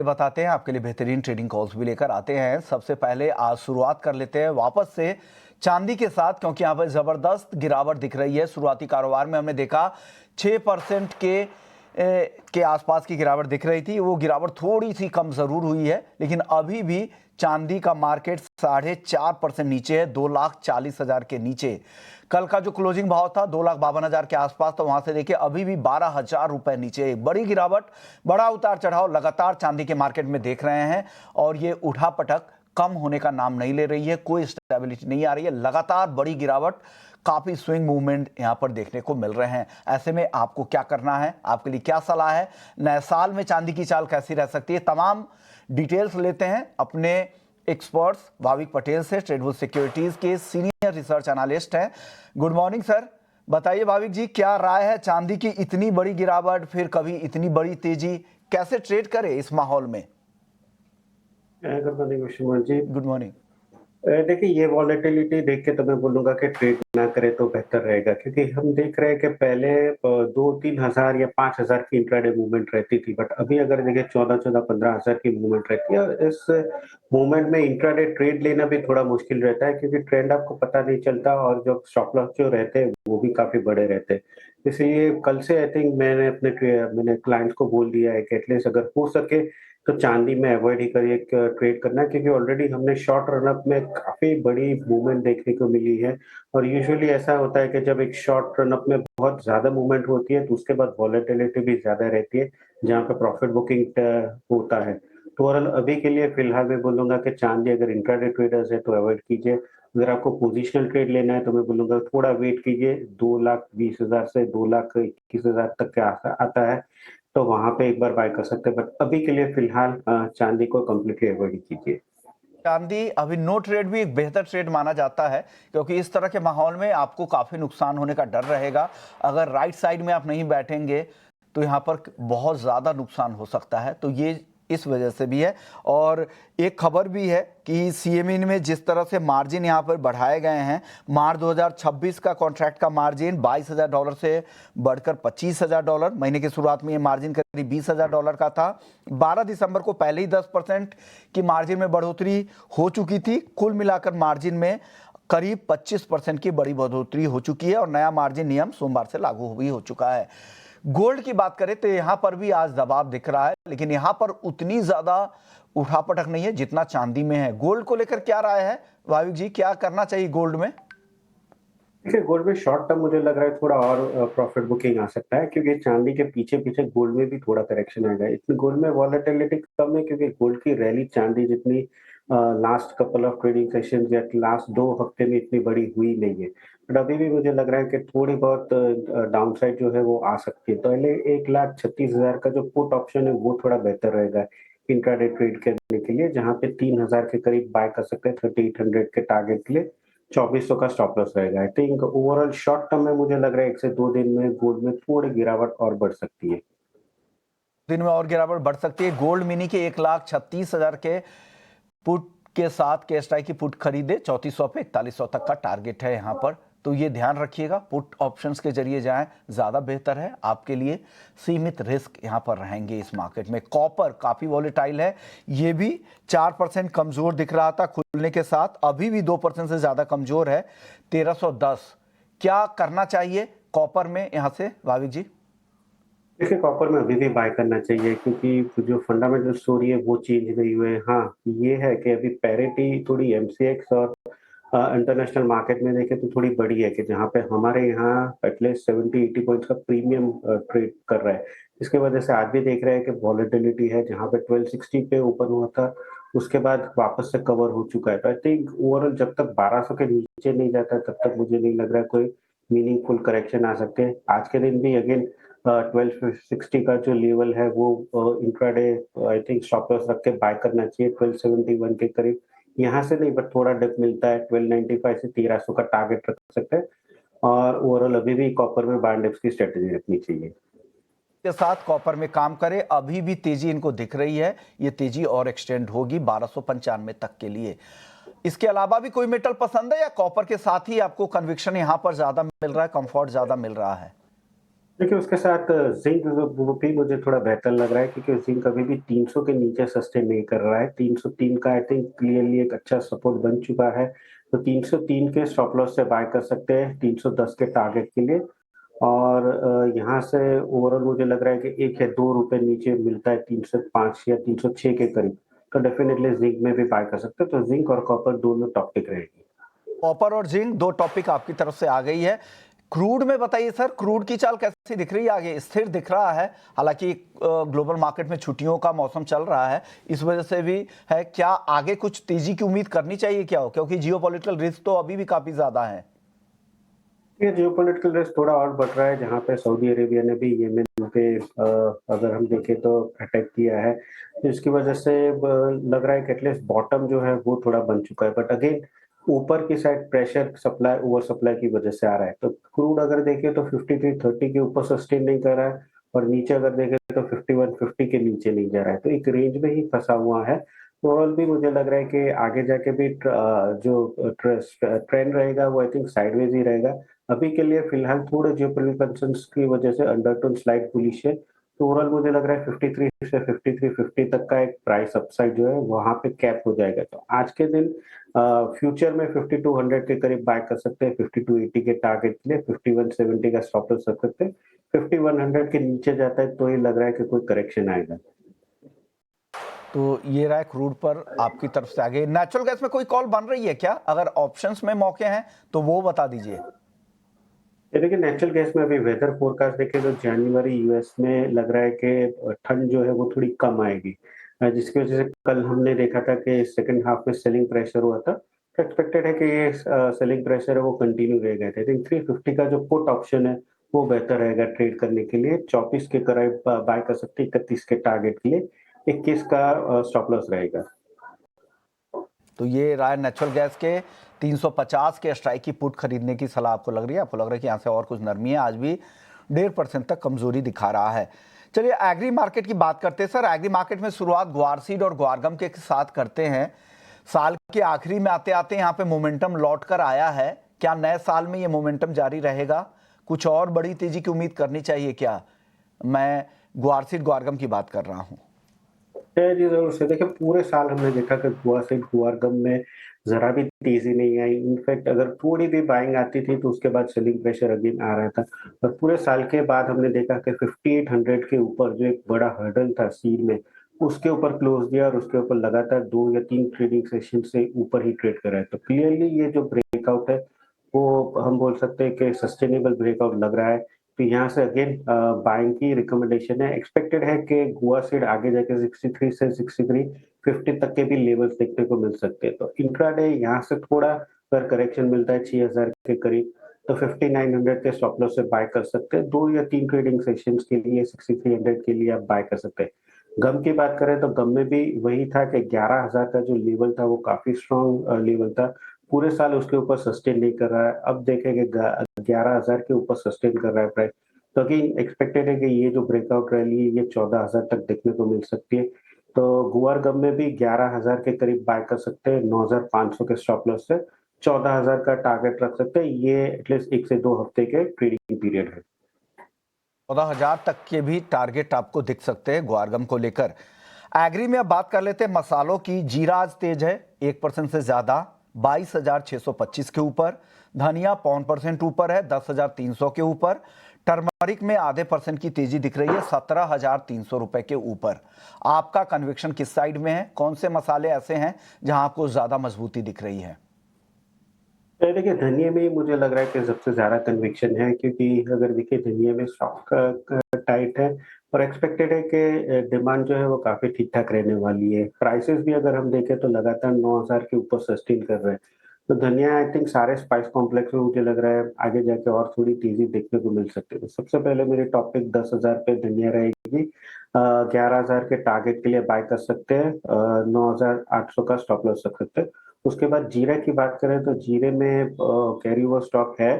बताते हैं आपके लिए बेहतरीन ट्रेडिंग कॉल्स भी लेकर आते हैं। सबसे पहले आज शुरुआत कर लेते हैं वापस से चांदी के साथ, क्योंकि यहाँ पर जबरदस्त गिरावट दिख रही है। शुरुआती कारोबार में हमने देखा 6% के आसपास की गिरावट दिख रही थी। वो गिरावट थोड़ी सी कम जरूर हुई है, लेकिन अभी भी चांदी का मार्केट 4.5% नीचे है, 2,40,000 के नीचे। कल का जो क्लोजिंग भाव था 2,52,000 के आसपास, तो वहां से देखिए अभी भी 12,000 रुपए नीचे। एक बड़ी गिरावट, बड़ा उतार चढ़ाव लगातार चांदी के मार्केट में देख रहे हैं, और ये उठापटक कम होने का नाम नहीं ले रही है। कोई स्टेबिलिटी नहीं आ रही है, लगातार बड़ी गिरावट, काफी स्विंग मूवमेंट यहां पर देखने को मिल रहे हैं। ऐसे में आपको क्या करना है, आपके लिए क्या सलाह है, नए साल में चांदी की चाल कैसी रह सकती है, तमाम डिटेल्स लेते हैं अपने एक्सपर्ट्स भाविक पटेल से। ट्रेडबुल सिक्योरिटीज के सीनियर रिसर्च एनालिस्ट हैं। Good morning sir. बताइए भाविक जी, क्या राय है चांदी की इतनी बड़ी गिरावट, फिर कभी इतनी बड़ी तेजी, कैसे ट्रेड करे इस माहौल में? Good morning Vishnu ji. Good morning. देखिए, ये वॉलेटिलिटी देख के तो मैं बोलूंगा कि ट्रेड ना करे तो बेहतर रहेगा, क्योंकि हम देख रहे हैं कि पहले 2-3 हज़ार या 5,000 की इंट्राडे मूवमेंट रहती थी, बट अभी अगर देखें 14-15 हज़ार की मूवमेंट रहती है। और इस मूवमेंट में इंट्राडे ट्रेड लेना भी थोड़ा मुश्किल रहता है, क्योंकि ट्रेंड आपको पता नहीं चलता और जो स्टॉप लॉस जो रहते हैं वो भी काफी बड़े रहते हैं। इसलिए कल से आई थिंक मैंने क्लाइंट्स को बोल दिया है कि एटलीस्ट अगर हो सके तो चांदी में अवॉइड ही करिए ट्रेड करना, क्योंकि ऑलरेडी हमने शॉर्ट रनअप में काफी बड़ी मूवमेंट देखने को मिली है। और यूजुअली ऐसा होता है कि जब एक शॉर्ट रनअप में बहुत ज्यादा मूवमेंट होती है तो उसके बाद वॉलेटिलिटी भी ज्यादा रहती है, जहाँ पे प्रॉफिट बुकिंग होता है। तो ओवरऑल अभी के लिए फिलहाल मैं बोलूंगा कि चांदी अगर इंट्राडे ट्रेडर्स है तो अवॉइड कीजिए। अगर आपको पोजिशनल ट्रेड लेना है तो मैं बोलूंगा थोड़ा वेट कीजिए। 2,20,000 से 2,21,000 तक के आता है, तो वहां पे एक बार बाय कर सकते हैं, बट अभी के लिए फिलहाल चांदी को कम्प्लीटली अवॉइड कीजिए। चांदी अभी नो ट्रेड भी एक बेहतर ट्रेड माना जाता है, क्योंकि इस तरह के माहौल में आपको काफी नुकसान होने का डर रहेगा। अगर राइट साइड में आप नहीं बैठेंगे तो यहाँ पर बहुत ज्यादा नुकसान हो सकता है, तो ये इस वजह से भी है। और एक खबर भी है कि सीएमई में जिस तरह से मार्जिन यहाँ पर बढ़ाए गए हैं, मार्च 2026 का कॉन्ट्रैक्ट का मार्जिन $22,000 से बढ़कर $25,000। महीने की शुरुआत में ये मार्जिन करीब $20,000 का था। 12 दिसंबर को पहले ही 10% की मार्जिन में बढ़ोतरी हो चुकी थी। कुल मिलाकर मार्जिन में करीब 25% की बड़ी बढ़ोतरी हो चुकी है, और नया मार्जिन नियम सोमवार से लागू भी हो चुका है। गोल्ड की बात करें तो यहां पर भी आज दबाव दिख रहा है, लेकिन यहां पर उतनी ज्यादा उठापटक नहीं है जितना चांदी में है। गोल्ड को लेकर क्या राय है भाविक जी, क्या करना चाहिए गोल्ड में? देखिए, गोल्ड में शॉर्ट टर्म मुझे लग रहा है थोड़ा और प्रॉफिट बुकिंग आ सकता है, क्योंकि चांदी के पीछे पीछे गोल्ड में भी थोड़ा करेक्शन आएगा। इसमें गोल्ड में वॉलेटिलिटी कम है, क्योंकि गोल्ड की रैली चांदी जितनी last couple of trading session या लास्ट 2 हफ्ते में इतनी बड़ी हुई नहीं है। बट अभी भी मुझे लग रहा है कि थोड़ी बहुत डाउनसाइड जो है वो आ सकती है। तो पहले 1,36,000 का जो पुट ऑप्शन है वो थोड़ा बेहतर रहेगा इंट्राडे ट्रेड करने के लिए, जहाँ पे 3,000 के करीब बाय कर सकते हैं 3,800 के टारगेट के लिए। 2400 का स्टॉप लॉस रहेगा। I think overall short term में मुझे लग रहा है 1 से 2 दिन में गोल्ड में थोड़ी गिरावट और बढ़ सकती है। दिन में और गिरावट बढ़ सकती है। गोल्ड मिनी के 1,36,000 के पुट के साथ के स्ट्राइक की पुट खरीदे 3400 पे 4100 तक का टारगेट है यहाँ पर, तो ये ध्यान रखिएगा। पुट ऑप्शंस के जरिए जाएं, ज़्यादा बेहतर है आपके लिए। सीमित रिस्क यहाँ पर रहेंगे इस मार्केट में। कॉपर काफ़ी वॉलेटाइल है, ये भी 4% कमज़ोर दिख रहा था खुलने के साथ, अभी भी 2% से ज़्यादा कमज़ोर है, 1310। क्या करना चाहिए कॉपर में यहाँ से भाविक जी? देखिए, कॉपर में अभी भी बाय करना चाहिए, क्योंकि जो फंडामेंटल स्टोरी है वो चेंज नहीं हुए। हाँ, ये है कि अभी पैरिटी थोड़ी एमसीएक्स और इंटरनेशनल मार्केट में देखें तो थोड़ी बड़ी है, कि जहाँ पे हमारे यहाँ एटलीस्ट 70-80 पॉइंट्स का प्रीमियम ट्रेड कर रहा है। इसके वजह से आज भी देख रहे हैं कि वॉलेटिलिटी है, जहाँ पे 1260 पे ओपन हुआ था उसके बाद वापस से कवर हो चुका है। तो आई थिंक ओवरऑल जब तक 1200 के नीचे नहीं जाता तब तक मुझे नहीं लग रहा है कोई मीनिंगफुल करेक्शन आ सकते हैं। आज के दिन भी अगेन 1260 का जो लेवल है वो intraday I think stop loss रख के बाय करना चाहिए 1271 के करीब। यहाँ से नहीं, बट थोड़ा डिप मिलता है 1295 से 1300 का टारगेट रख सकते हैं। और ओवरऑल अभी भी कॉपर में बाय एंड डिप्स की स्ट्रेटेजी रखनी चाहिए। के साथ कॉपर में काम करें, अभी भी तेजी इनको दिख रही है, ये तेजी और एक्सटेंड होगी 1295 तक के लिए। इसके अलावा भी कोई मेटल पसंद है, या कॉपर के साथ ही आपको कन्विक्शन यहां पर ज्यादा मिल रहा है, कंफर्ट ज्यादा मिल रहा है? देखिए उसके साथ ज़िंक वो भी मुझे थोड़ा बेहतर लग रहा है क्योंकि ज़िंक अभी भी 300 के नीचे सस्टेन नहीं कर रहा है। 303 का आई थिंक क्लियरली एक अच्छा सपोर्ट बन चुका है। तो 303 के स्टॉप लॉस से बाय कर सकते हैं 310 के टारगेट के लिए और यहाँ से ओवरऑल मुझे लग रहा है कि 1 या 2 रुपए नीचे मिलता है 305 या 306 के करीब। तो डेफिनिटली ज़िंक में भी बाय कर सकते हैं। तो ज़िंक और कॉपर दोनों टॉप पिक रहेगी। कॉपर और जिंक दो टॉपिक आपकी तरफ से आ गई है। क्रूड में बताइए सर, क्रूड की चाल कैसी दिख रही है? आगे स्थिर दिख रहा है, हालांकि ग्लोबल मार्केट में छुट्टियों का मौसम चल रहा है, इस वजह से भी है। क्या आगे कुछ तेजी की उम्मीद करनी चाहिए क्या हो, क्योंकि जियोपॉलिटिकल रिस्क तो अभी भी काफी ज्यादा है। ये जियोपॉलिटिकल रिस्क थोड़ा और बढ़ रहा है जहाँ पे सऊदी अरेबिया ने भी येमेन पे अगर हम देखें तो अटैक किया है, तो इसकी वजह से लग रहा है कि एटलीस्ट बॉटम जो है वो थोड़ा बन चुका है। बट अगेन ऊपर की side pressure supply over supply की वजह से आ रहा है। तो क्रूड अगर देखें तो 53.30 के ऊपर सस्टेन नहीं कर रहा है और नीचे अगर देखें तो 51.50 के नीचे नहीं जा रहा है। तो एक रेंज में ही फंसा हुआ है। ओवरऑल भी मुझे लग रहा है कि आगे जाके भी जो ट्रेंड रहेगा वो आई थिंक साइडवेज ही रहेगा। अभी के लिए फिलहाल थोड़े जियोपॉलिटिकल कंसर्न्स की वजह से अंडरटोन स्लाइड बुलिश है। तो ओवरऑल मुझे लग रहा है 53 से 53.50 तक का एक प्राइस अपसाइड जो है वहाँ पे कैप हो जाएगा। तो आज के दिन फ्यूचर में 5200 के करीब बाय कर सकते हैं 5280 के टारगेट के लिए 5170 का स्टॉप लॉस रख सकते हैं। 5100 के नीचे जाता है तो ये लग रहा है कि कोई करेक्शन आएगा। तो ये रहा क्रूड पर आपकी तरफ से। आगे नेचुरल गैस में कोई कॉल बन रही है क्या? अगर ऑप्शंस में मौके हैं तो वो बता दीजिए। ये देखिए नेचुरल गैस में अभी वेदर फोरकास्ट देखें तो जनवरी यूएस में लग रहा है कि ठंड जो है वो थोड़ी कम आएगी, जिसकी वजह से कल हमने देखा था कि सेकंड हाफ में सेलिंग प्रेशर हुआ था। तो एक्सपेक्टेड है कि ये सेलिंग प्रेशर है वो कंटिन्यू रहेगा। आई थिंक 350 का जो पुट ऑप्शन है वो बेहतर रहेगा ट्रेड करने के लिए। 34 के करीब बाय कर सकते हैं 31 के टारगेट के लिए। 21 का स्टॉप लॉस रहेगा। तो ये रहा नेचुरल गैस के 350 के स्ट्राइक की पुट खरीदने की सलाह आपको लग रही है? आपको लग रहा है कि यहाँ से और कुछ नरमी है? आज भी 1.5% तक कमजोरी दिखा रहा है। चलिए एग्री मार्केट की बात करते हैं सर। एग्री मार्केट में शुरुआत ग्वार सीड और ग्वारगम के साथ करते हैं। साल के आखिरी में आते आते यहाँ पे मोमेंटम लौट कर आया है। क्या नए साल में ये मोमेंटम जारी रहेगा? कुछ और बड़ी तेजी की उम्मीद करनी चाहिए क्या? मैं ग्वार सीड ग्वारगम की बात कर रहा हूँ। जी, ज़रूर से देखिए पूरे साल हमने देखा कि गोवा से गुआरगम में ज़रा भी तेज़ी नहीं आई। इनफैक्ट अगर थोड़ी भी बाइंग आती थी तो उसके बाद सेलिंग प्रेशर अगेन आ रहा था। और पूरे साल के बाद हमने देखा कि 5800 के ऊपर जो एक बड़ा हर्डल था सील में, उसके ऊपर क्लोज़ दिया और उसके ऊपर लगातार 2 या 3 ट्रेडिंग सेशन से ऊपर ही ट्रेड कर रहा है। तो क्लियरली ये जो ब्रेकआउट है, वो हम बोल सकते हैं कि सस्टेनेबल ब्रेकआउट लग रहा है। तो यहाँ से अगेन बाइंग की रिकमेंडेशन है। एक्सपेक्टेड है कि गोवा सीड आगे जाके 63 से 63.50 तक के भी लेवल्स देखने को मिल सकते हैं। तो इंट्राडे यहाँ से थोड़ा अगर करेक्शन मिलता है 6000 के करीब तो 5900 के स्टॉप लॉस से बाय कर सकते हैं। 2 या 3 ट्रेडिंग सेशंस के लिए 6300 के लिए आप बाय कर सकते हैं। गम की बात करें तो गम में भी वही था कि 11000 का जो लेवल था वो काफी स्ट्रॉन्ग लेवल था। पूरे साल उसके ऊपर सस्टेन नहीं कर रहा है। अब देखेंगे 11,000 के ऊपर सस्टेन कर रहा है प्राइस। तो अगेन एक्सपेक्टेड है कि ये जो ब्रेकआउट रैली है ये 14,000 तक देखने को मिल सकती है। तो गुआर गम में भी 11,000 के करीब बाय कर सकते हैं 9,500 के स्टॉप लॉस से। 14,000 का टारगेट रख सकते हैं। ये एटलीस्ट 1 से 2 हफ्ते के ट्रेडिंग पीरियड है। 14,000 तक के भी टारगेट आपको दिख सकते हैं ग्वारगम को लेकर। एग्री में अब बात कर लेते हैं मसालों की। जीरा आज तेज है 1% से ज्यादा, 22,625 के ऊपर। धनिया 0.5% ऊपर है 10,300 के ऊपर। टर्मरिक में आधे % की तेजी दिख रही है 17,300 रुपए के ऊपर। आपका कन्विक्शन किस साइड में है? कौन से मसाले ऐसे हैं जहां आपको ज्यादा मजबूती दिख रही है? देखिए धनिया में ही मुझे लग रहा है कि सबसे ज़्यादा कन्विक्शन है क्योंकि अगर देखिए धनिया में स्टॉक टाइट है और एक्सपेक्टेड है कि डिमांड जो है वो काफ़ी ठीक-ठाक रहने वाली है। प्राइसेज़ भी अगर हम देखें तो लगातार 9,000 के ऊपर सस्टेन कर रहे हैं। तो धनिया आई थिंक सारे स्पाइस कॉम्प्लेक्स में मुझे लग रहा है आगे जाके और थोड़ी तेज़ी देखने को मिल सकती है। तो सबसे पहले मेरी टॉप पिक 10,000 पे धनिया रहेगी। 11,000 के टारगेट के लिए बाय कर सकते हैं। 9,800 का स्टॉप लॉस रख सकते हैं। उसके बाद जीरे की बात करें तो जीरे में कैरी ओवर स्टॉक है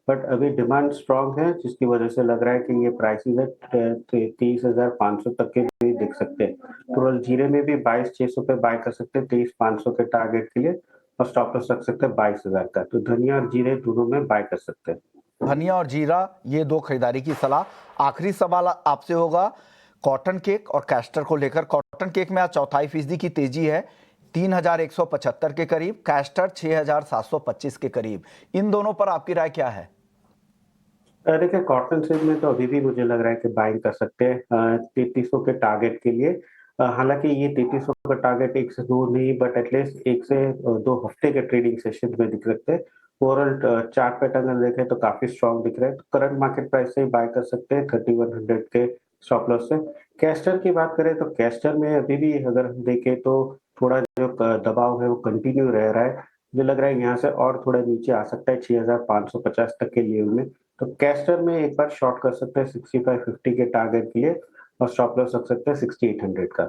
बट अभी डिमांड स्ट्रांग है जिसकी वजह से लग रहा है कि ये प्राइसेस है 23,500 तक के भी दिख सकते हैं। टोटल जीरे में भी 22,600 पे बाय कर सकते हैं 23,500 के टारगेट के लिए और स्टॉप लॉस रख सकते हैं 22,000 का। तो धनिया और जीरे दोनों में बाय कर सकते हैं। धनिया और जीरा, ये दो खरीदारी की सलाह। आखिरी सवाल आपसे होगा कॉटन केक और कैस्टर को लेकर। कॉटन केक में आज 4.25% की तेजी है, 3,175 के करीब, कैस्टर 6,725 के करीब। इन दोनों पर आपकी राय क्या है? देखिए कॉटन सीड में तो अभी भी मुझे लग रहा है कि बाइंग कर सकते हैं 3300 के टारगेट के लिए। हालांकि ये 3300 का टारगेट एक से दूर नहीं, बट एटलीस्ट 1 से 2 हफ्ते के ट्रेडिंग सेशन में दिख सकते हैं। ओवरऑल चार्ट पैटर्न अगर देखें तो काफी स्ट्रॉन्ग दिख रहा है, तो करंट मार्केट प्राइस से ही बाय कर सकते हैं 3100 के स्टॉप लॉस से। कैस्टर की बात करें तो कैस्टर में अभी भी अगर हम देखें तो थोड़ा जो दबाव है वो कंटिन्यू रह रहा है। मुझे लग रहा है यहाँ से और थोड़ा नीचे आ सकता है 6550 तक के लेवल में। तो कैस्टर में एक बार शॉर्ट कर सकते हैं 6550 के टारगेट के लिए, और स्टॉप लॉस रख सकते हैं 6800 का।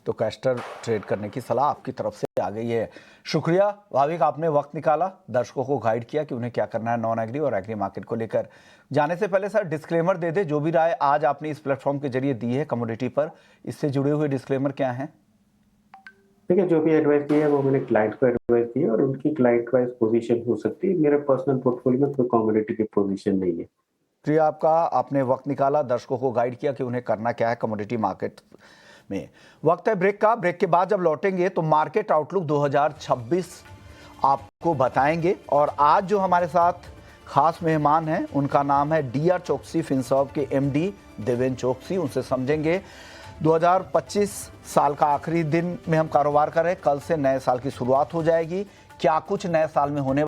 तो कैस्टर ट्रेड करने की सलाह आपकी तरफ से आ गई है। शुक्रिया भाविक, आपने वक्त निकाला, दर्शकों को गाइड किया कि उन्हें क्या करना है नॉन एग्री और एग्री मार्केट को लेकर। जाने से पहले सर डिस्क्लेमर दे दे, जो भी राय आज आपने इस प्लेटफॉर्म के जरिए दी है कमोडिटी पर, इससे जुड़े हुए डिस्क्लेमर क्या हैं? देखिए जो भी एडवाइस दी है वो मैंने क्लाइंट को एडवाइस दी है, और उनकी क्लाइंट वाइज पोजीशन हो सकती है। मेरे पर्सनल पोर्टफोलियो में कोई कमोडिटी की पोजीशन नहीं है। प्रिया, आपका, आपने वक्त निकाला, दर्शकों को गाइड किया कि उन्हें करना क्या है कमोडिटी मार्केट में। वक्त है ब्रेक का। ब्रेक के बाद जब लौटेंगे तो मार्केट आउटलुक 2026 आपको बताएंगे। और आज जो हमारे साथ खास मेहमान हैं उनका नाम है DR चोकसी फिनसर्व के MD देवेन चोकसी। उनसे समझेंगे 2025 साल का आखिरी दिन में हम कारोबार कर रहे हैं, कल से नए साल की शुरुआत हो जाएगी। क्या कुछ नए साल में होने